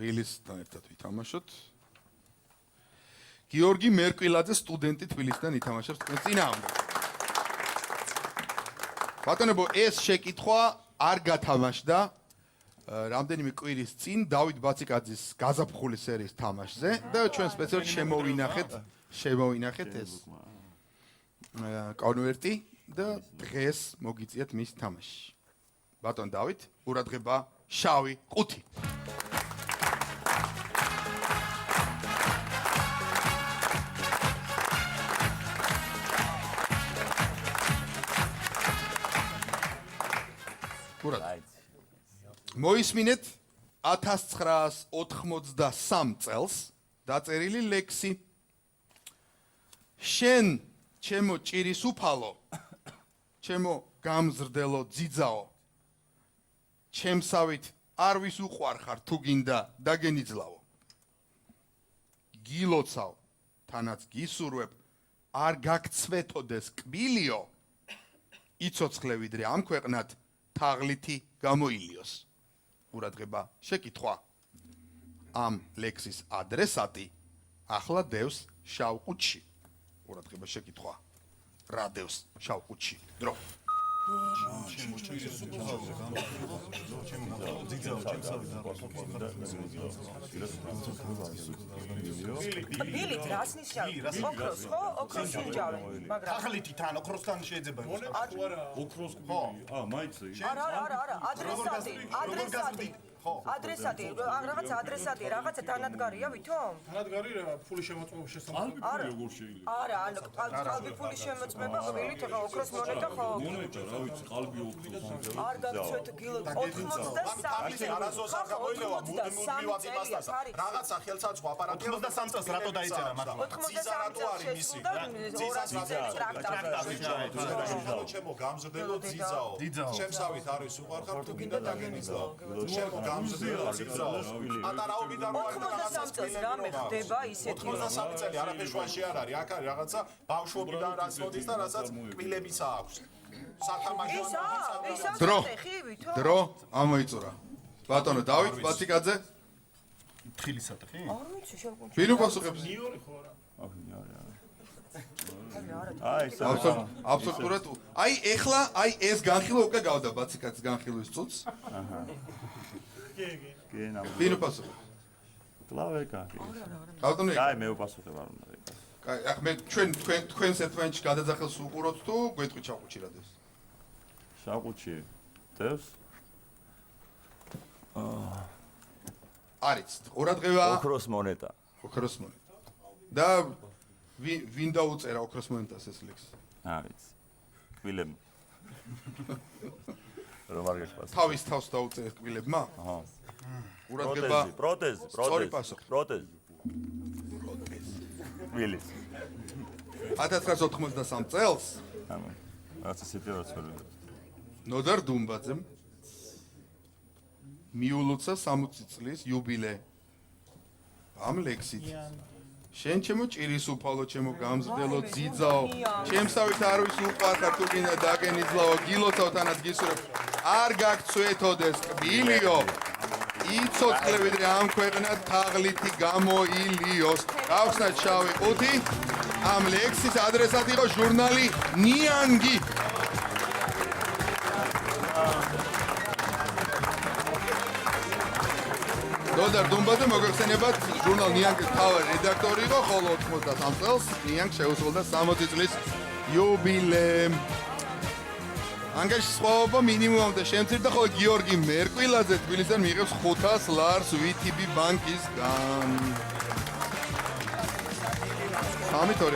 თბილისთან ერთად ვითამაშოთ. გიორგი მერკვილაძე სტუდენტი თბილისიდან ითამაშებს თქვენს წინააღმდეგ. ბატონებო, ეს შეკითხვა არ გათამაშდა რამდენიმე კვირის წინ დავით ბაციკაძის გაზაფხული სერიის თამაშზე და ჩვენ სპეციალურად შემოვინახეთ ეს კონვერტი და დღეს მოგიწიათ მის თამაში. ბატონ დავით, ყურადღება, შავი ყუთი. მოისმინეთ 1983 წელს დაწერილი ლექსი. შენ, ჩემო ჭირის უფალო, ჩემო გამზრდელო ძიძაო, ჩემსავით არ ვის უყვარხარ თუ გინდა დაგენიძლავო. გილოცავ, თანაც გისურვებ, არ გაგცვეთოდეს კბილიო, იცოცხლე ვიდრე ამ ქვეყნად თაღლითი გამოილიოს. ყურადღება, შეკითხვა. ამ ლექსის ადრესატი ახლა დევს შავ ყუთში. ყურადღება, შეკითხვა. რა დევს შავ ყუთში? დრო. ბილით რას ნიშნავს? ოქროს, ხო? ოქროს უჯავე, მაგრამ თაღლითი თან ოქროსთან შეიძლება იყოს. ოქროს კბილი. მაიცი. არა, ადრესატი. ადრესატი, რაღაც ადრესატი, რაღაცა თანადგარია ვითომ? თანადგარი რა, ფული შემოწმების შესაძლებლობა. ალბი როგორ შეიძლება? არა, ყალბი ფული შემოწმება გბილით, ხო, ოქროს მონეტა ხო? მონეტა, რა ვიცი, ყალბი ოქროს. არ გაგცვეთ გილო 83 არასოს არ გამოილევა მუდმივად იმასთან. რაღაცა ხელსაწყო აპარატი 83 წელს რატო დაიწერა მაგრამ? 83 წელს შესულდა ტრაქტორი. ჩემო გამზრდელო ძიძაო. ჩემსავით არ ვის უყარხარ თუ გინდა დაგენიძლავო. ჩემო გამზრდელო ძიძაო. ატარაობიდან რო არის რაღაცა წელს რამე ხდება ისეთი 83 წელი არაფერ შუაში არ არის. აქ არის რაღაცა ბავშვობიდან რაც მოდის და რასაც კბილებისა აქვს. დრო ამოიწურა. ბატონო დავით ბაციკაძე. თხილის სათხი? არ ვიცი შევკუნ. ვინ უპასუხებს? ნიორი ხო არა? აბსოლუტურად. აი ეხლა ეს განხილვა უკვე გავდა ბაციკაძის განხილვის წუთს. ვინ უპასუხებს? კლავეკა. ბატონო. კაი, მე უპასუხებ არ უნდა იყოს. კაი, ახლა მე თქვენს ერთმანეთში გადაძახილს უყუროთ თუ გვეტყვით შავყუთში რა დევს? შავყუთში დევს? არიც. ყურადღება. ოქროს მონეტა. ოქროს მონეტა. და ვინ დაუწერა ოქროს მონეტას ეს ლექსი? არ ვიცი. კბილებმა. რომ არ გეშფას. თავის თავს დაუწერეთ კბილებმა? აჰა. ყურადღება. პროტეზი. პროტეზი. კბილის. 1983 წელს რაც ისეთი რაც ვერ ნოდარ დუმბაძემ მიულოცა 60 წლის იუბილე ამ ლექსით. შენ ჩემო ჭირის უფალო, ჩემო გამზრდელო ძიძაო, ჩემსავით არ ვის უყვარხარ თუ გინდა დაგენიძლავო, გილოცავ თანაც გისურვებ, არ გაგცვეთოდეს კბილიო, იცოცხლე ვიდრე ამ ქვეყნად თაღლითი გამოილიოს. გავხსნათ შავი ყუთი. ამ ლექსის ადრესატი იყო ჟურნალი ნიანგი. ნოდარ დუმბაძე მოგეხსენებათ ჟურნალ ნიანგის მთავარი რედაქტორი იყო, ხოლო 83 წელს ნიანგ შეუსრულდა 60 წლის იუბილე. ანგარიშის სხვაობა მინიმუმამდე შემცირდა, ხოლო გიორგი მერკვილაძე თბილისიდან მიიღებს 500 ლარს VTB ბანკისგან. 3-2